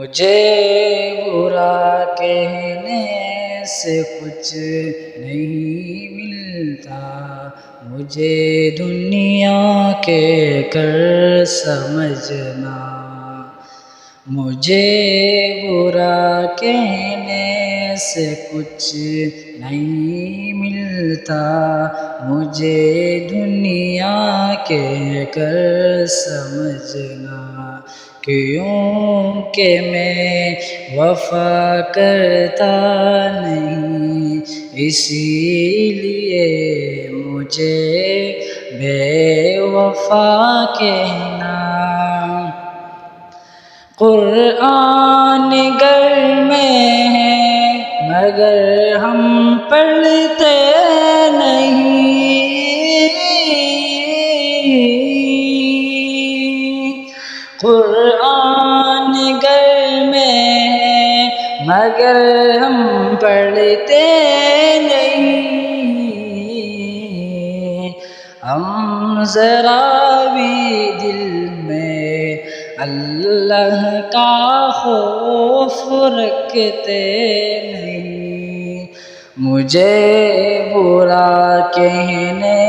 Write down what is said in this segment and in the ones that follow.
مجھے برا کہنے سے کچھ نہیں ملتا، مجھے دنیا کے کر سمجھنا۔ مجھے برا کہنے سے کچھ نہیں ملتا، مجھے دنیا کے کر سمجھنا۔ کیوں کہ میں وفا کرتا نہیں، اسی لیے مجھے بے وفا کہنا۔ قرآن گھر میں ہے مگر ہم پڑھتے نہیں، قرآن گھر میں ہے مگر ہم پڑھتے نہیں، ہم ذرا بھی دل میں اللہ کا خوف رکھتے نہیں۔ مجھے برا کہنے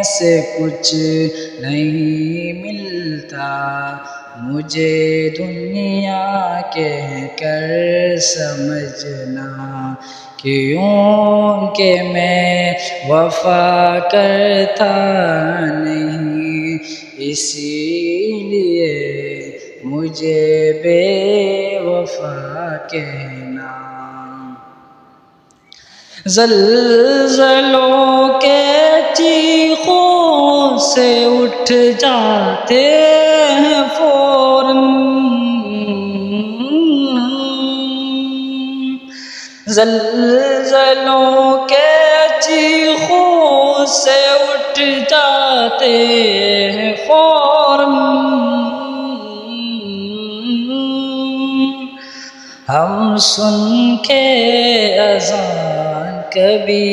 سے کچھ نہیں ملتا، مجھے دنیا کہہ کر سمجھنا۔ کیوں کہ میں وفا کرتا نہیں، اسی لیے مجھے بے وفا کہنا۔ زلزلوں کے چیخوں سے اٹھ جاتے ہیں فوراً، زلزلوں کے چیخوں سے اٹھ جاتے ہیں فوراً، ہم سن کے اذان کبھی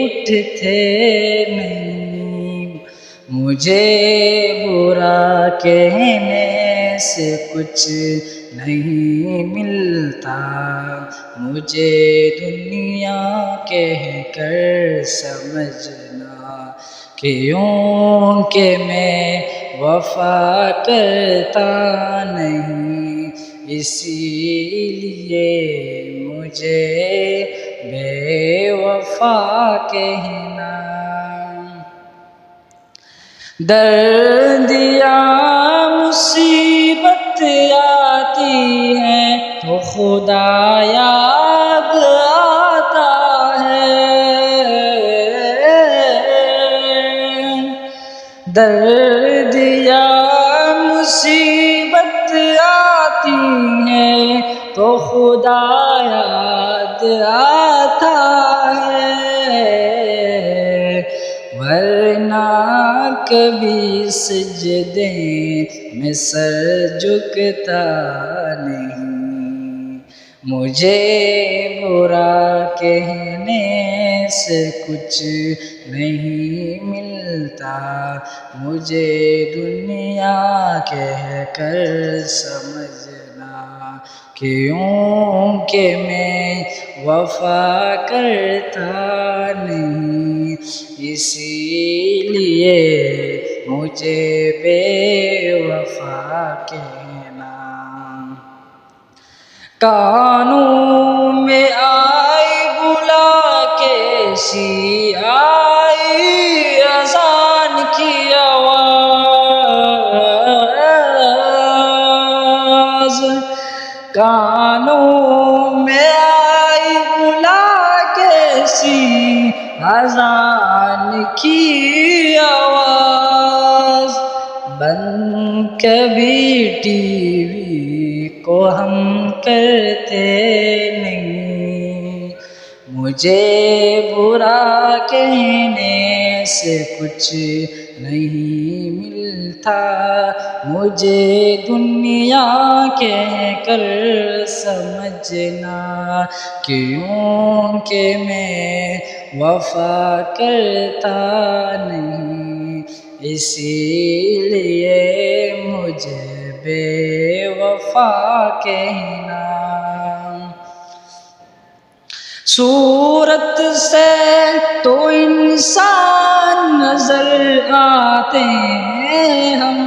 اٹھتے نہیں۔ مجھے برا کہنے سے کچھ نہیں ملتا، مجھے دنیا کہہ کر سمجھنا۔ کیوں کہ میں وفا کرتا نہیں، اسی لیے مجھے بے وفا کہنا۔ درد یا مصیبت آتی ہے تو خدا یاد آتا ہے، درد یا مصیبت آتی ہے تو خدا یاد آتا ہے، ورنہ کبھی سجدے میں سر جھکتا نہیں۔ مجھے برا کہنے سے کچھ نہیں ملتا، مجھے دنیا کہہ کر سمجھنا۔ کیوں کہ میں وفا کرتا نہیں، اسی لیے مجھے بے وفا کہنا۔ کانوں میں آئی بلا کیسی آئی اذان کی آواز، کانوں میں آئی بلا کیسی اذان کی آواز، بند کبھی ٹی وی کو ہم کرتے نہیں۔ مجھے برا کہنے سے کچھ نہیں ملتا، مجھے دنیا کہہ کر سمجھنا۔ کیوں کہ میں وفا کرتا نہیں، اسی لیے مجھے بے وفا وفا کہنا۔ صورت سے تو انسان نظر آتے ہیں ہم،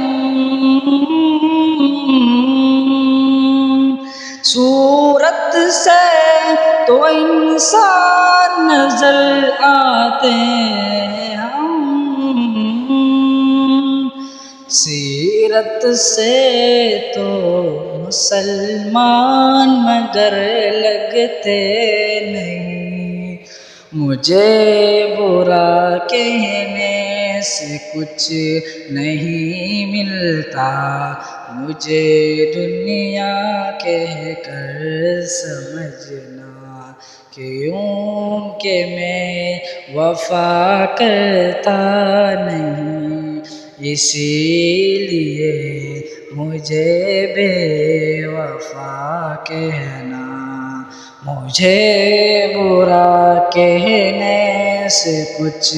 صورت سے تو انسان نظر آتے ہیں ہم، سیرت سے تو مسلمان مگر لگتے نہیں، مجھے برا کہنے سے کچھ نہیں ملتا، مجھے دنیا کہہ کر سمجھنا، کیونکہ میں وفا کرتا نہیں، اسی لیے مجھے بے وفا کہنا۔ مجھے برا کہنے سے کچھ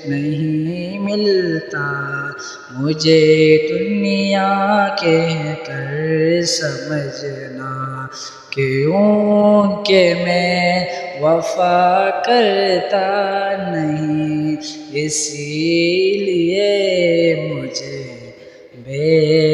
نہیں ملتا، مجھے دنیا کہہ کر سمجھنا، کیونکہ میں وفا کرتا نہیں، اسی لیے مجھے بے